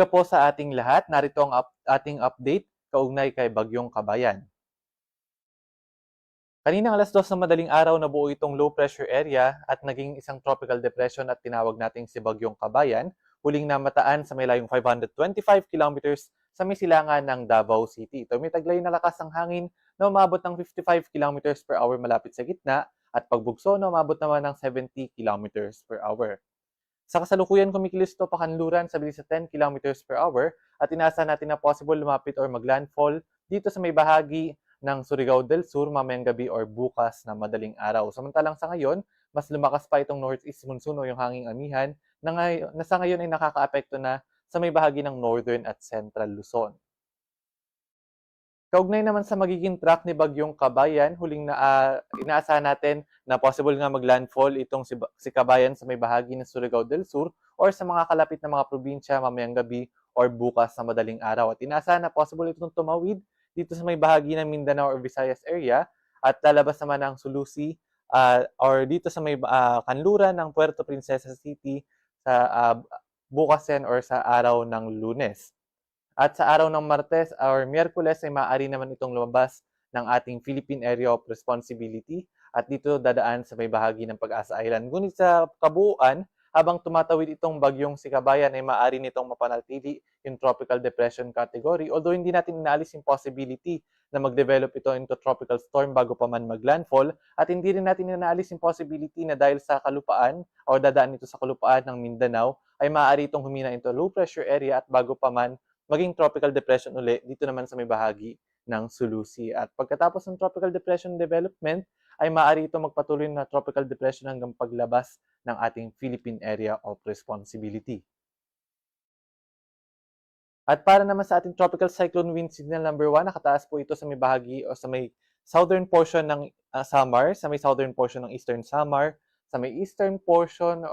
Po sa ating lahat, narito ang ating update kaugnay kay Bagyong Kabayan. Kaninang alas 2 ng madaling araw nabuo itong low pressure area at naging isang tropical depression at tinawag nating si Bagyong Kabayan, huling namataan sa may layong 525 kilometers sa may silangan ng Davao City. Ito may taglay na lakas ng hangin na umabot ng 55 kilometers per hour malapit sa gitna at pagbugso na umabot naman ng 70 kilometers per hour. Sa kasalukuyan kumikilos ito pakanluran sa bilis sa 10 kilometers per hour at inaasahan natin na possible lumapit or maglandfall dito sa may bahagi ng Surigao del Sur mamayang gabi or bukas na madaling araw. Samantalang sa ngayon, mas lumakas pa itong northeast monsoon o yung hanging amihan na sa ngayon ay nakakaapekto na sa may bahagi ng northern at central Luzon. Kaugnay naman sa magiging track ni Bagyong Kabayan, inaasahan natin na possible nga maglandfall itong si Kabayan sa may bahagi ng Surigao del Sur or sa mga kalapit na mga probinsya mamayang gabi or bukas sa madaling araw. At inaasahan na possible itong tumawid dito sa may bahagi ng Mindanao or Visayas area at lalabas naman ng Sulusi or dito sa may kanluran ng Puerto Princesa City sa bukas yan or sa araw ng Lunes. At sa araw ng Martes or Miyerkules ay maaari naman itong lumabas ng ating Philippine Area of Responsibility at dito dadaan sa may bahagi ng Pag-asa Island. Ngunit sa kabuuan, habang tumatawid itong bagyong si Kabayan ay maaari nitong mapanatili yung tropical depression category, although hindi natin inaalis yung possibility na mag-develop ito into tropical storm bago pa man mag-landfall, at hindi rin natin inaalis yung possibility na dahil sa kalupaan o dadaan ito sa kalupaan ng Mindanao ay maaari itong humina into low pressure area at bago pa man maging tropical depression uli dito naman sa may bahagi ng Sulusi. At pagkatapos ng tropical depression development, ay maaari ito magpatuloy na tropical depression hanggang paglabas ng ating Philippine Area of Responsibility. At para naman sa ating tropical cyclone wind signal number 1, nakataas po ito sa may bahagi o sa may southern portion ng Samar, sa may southern portion ng eastern Samar, sa may eastern portion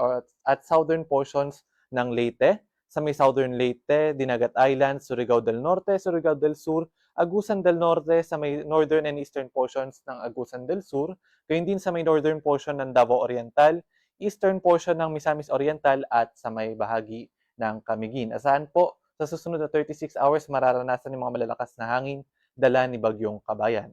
at southern portions ng Leyte, sa may southern Leyte, Dinagat Islands, Surigao del Norte, Surigao del Sur, Agusan del Norte, sa may northern and eastern portions ng Agusan del Sur, gayon din sa may northern portion ng Davao Oriental, eastern portion ng Misamis Oriental at sa may bahagi ng Camiguin. Asahan po sa susunod na 36 hours mararanasan ng mga malalakas na hangin dala ni Bagyong Kabayan.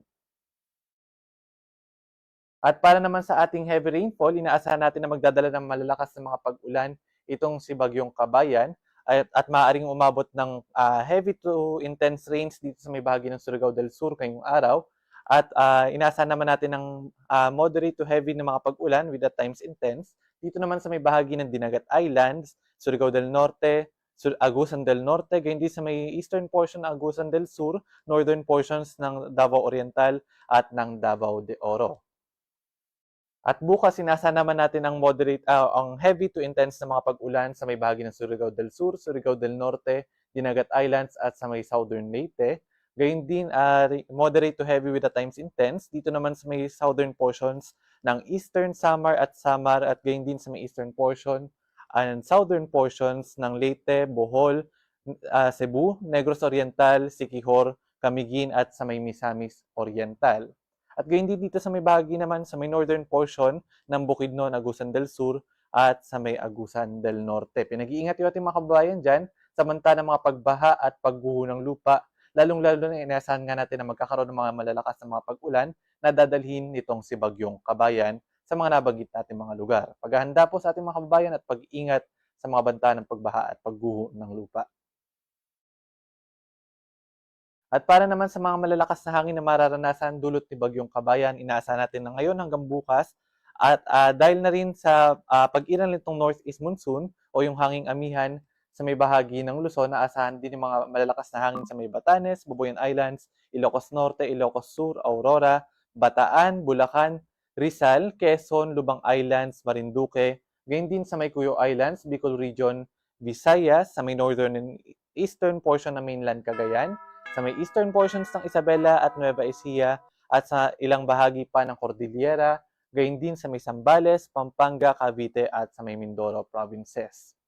At para naman sa ating heavy rainfall, inaasahan natin na magdadala ng malalakas na mga pag-ulan itong si Bagyong Kabayan at maaaring umabot ng heavy to intense rains dito sa may bahagi ng Surigao del Sur ngayong araw. At inaasahan naman natin ng moderate to heavy na mga pag-ulan with at times intense dito naman sa may bahagi ng Dinagat Islands, Surigao del Norte, Agusan del Norte, gayon din sa may eastern portion ng Agusan del Sur, northern portions ng Davao Oriental at ng Davao de Oro. At bukas, sinasana naman natin ang ang heavy to intense na mga pag-ulan sa may bahagi ng Surigao del Sur, Surigao del Norte, Dinagat Islands at sa may southern Leyte. Gayun din, moderate to heavy with at times intense. Dito naman sa may southern portions ng eastern Samar at gayun din sa may eastern portion and southern portions ng Leyte, Bohol, Cebu, Negros Oriental, Siquijor, Camiguin at sa may Misamis Oriental. At gayon din dito sa may bahagi naman sa may northern portion ng Bukidnon, Agusan del Sur at sa may Agusan del Norte. Pinag-iingat yung ating mga kababayan dyan samantala ng mga pagbaha at pagguho ng lupa. Lalong-lalo na inaasahan nga natin na magkakaroon ng mga malalakas na mga pag-ulan na dadalhin nitong si Bagyong Kabayan sa mga nabanggit natin mga lugar. Paghahanda po sa ating mga kababayan at pag-iingat sa mga banta ng pagbaha at pagguho ng lupa. At para naman sa mga malalakas na hangin na mararanasan dulot ni Bagyong Kabayan, inaasahan natin na ngayon hanggang bukas at dahil na rin sa pag-iral nitong northeast monsoon o yung hanging amihan sa may bahagi ng Luzon, naasahan din yung mga malalakas na hangin sa may Batanes, Bubuyan Islands, Ilocos Norte, Ilocos Sur, Aurora, Bataan, Bulacan, Rizal, Quezon, Lubang Islands, Marinduque, gayon din sa may Cuyo Islands, Bicol Region, Visayas, sa may northern and eastern portion ng mainland Cagayan, sa may eastern portions ng Isabela at Nueva Ecija at sa ilang bahagi pa ng Cordillera, gayon din sa may Zambales, Pampanga, Cavite at sa may Mindoro provinces.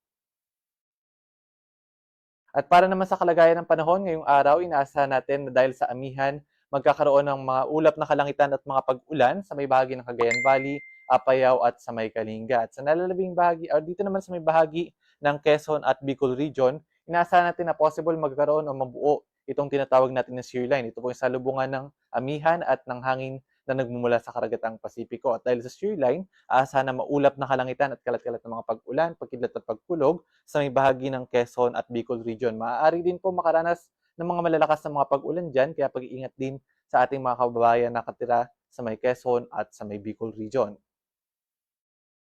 At para naman sa kalagayan ng panahon ngayong araw, inaasahan natin na dahil sa amihan, magkakaroon ng mga ulap na kalangitan at mga pag-ulan sa may bahagi ng Cagayan Valley, Apayao at sa may Kalinga. At sa nalalabing bahagi, dito naman sa may bahagi ng Quezon at Bicol Region, inaasahan natin na possible magkaroon o mabuo itong tinatawag natin na shear line. Ito po yung salubungan ng amihan at ng hangin na nagmumula sa karagatang Pasipiko. At dahil sa shear line, aasahan na maulap na kalangitan at kalat-kalat ng mga pag-ulan, pagkidlat at pagkulog sa may bahagi ng Quezon at Bicol region. Maaari din po makaranas ng mga malalakas na mga pag-ulan dyan, kaya pag-iingat din sa ating mga kababayan na nakatira sa may Quezon at sa may Bicol region.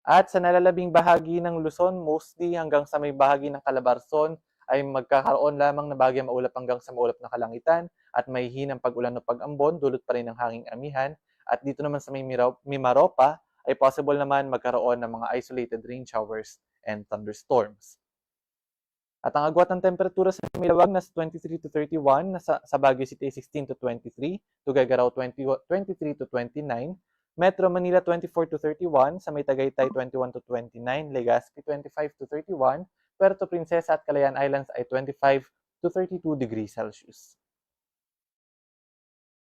At sa nalalabing bahagi ng Luzon, mostly hanggang sa may bahagi ng Calabarzon, ay magkakaroon lamang na bagyang maulap hanggang sa maulap na kalangitan at may hinang pag-ulan o pag-ambon, dulot pa rin ng hanging amihan. At dito naman sa may Mimaropa, ay possible naman magkaroon ng mga isolated rain showers and thunderstorms. At ang agwat ng temperatura sa Milawag nasa 23 to 31, sa Baguio City 16 to 23, Tuguegarao 23 to 29, Metro Manila 24 to 31, sa may Tagaytay 21 to 29, Legazpi 25 to 31, Puerto Princesa at Calayan Islands ay 25 to 32 degrees Celsius.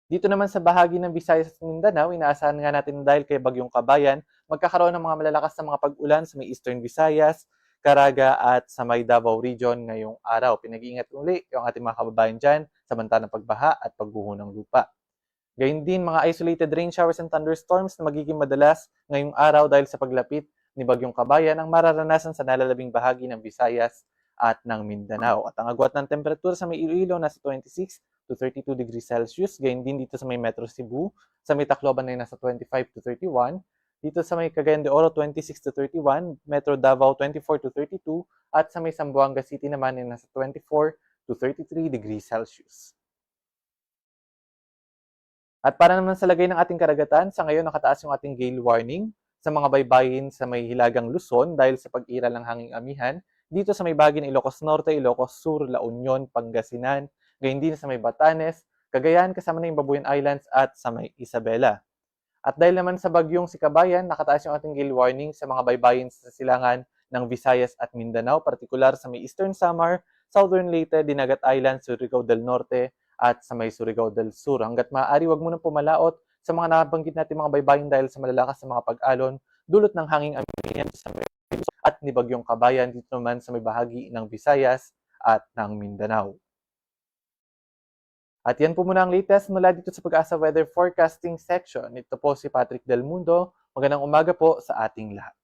Dito naman sa bahagi ng Visayas at Mindanao, inaasahan nga natin dahil kay Bagyong Kabayan, magkakaroon ng mga malalakas na mga pag-ulan sa may Eastern Visayas, Caraga at sa may Davao region ngayong araw. Pinag-iingat uli yung ating mga kababayan dyan sa banta ng pagbaha at pagguho ng lupa. Gayun din mga isolated rain showers and thunderstorms na magiging madalas ngayong araw dahil sa paglapit ni Bagyong Kabayan ang mararanasan sa nalalabing bahagi ng Visayas at ng Mindanao. At ang agwat ng temperatura sa may Iloilo nasa 26 to 32 degrees Celsius. Gayun din dito sa may Metro Cebu, sa may Tacloban ay nasa 25 to 31. Dito sa may Cagayan de Oro, 26 to 31, Metro Davao, 24 to 32, at sa may Zamboanga City naman ay nasa 24 to 33 degrees Celsius. At para naman sa lagay ng ating karagatan, sa ngayon nakataas yung ating gale warning sa mga baybayin sa may Hilagang Luzon dahil sa pag-iral ng hanging amihan. Dito sa may bahagi ng Ilocos Norte, Ilocos Sur, La Union, Pangasinan, gayon din sa may Batanes, Cagayan, kasama na yung Babuyan Islands at sa may Isabela. At dahil naman sa bagyong si Kabayan, nakataas yung ating gale warning sa mga baybayin sa silangan ng Visayas at Mindanao, partikular sa may Eastern Samar, Southern Leyte, Dinagat Island, Surigao del Norte, at sa may Surigao del Sur. Hanggat maaari, wag mo nang pumalaot sa mga nabanggit natin mga baybayin dahil sa malalakas na mga pag-alon, dulot ng hanging amihan sa may at ni Bagyong Kabayan dito naman sa may bahagi ng Visayas at ng Mindanao. At yan po muna ang latest mula dito sa Pag-asa Weather Forecasting section. Ito po si Patrick Del Mundo. Magandang umaga po sa ating lahat.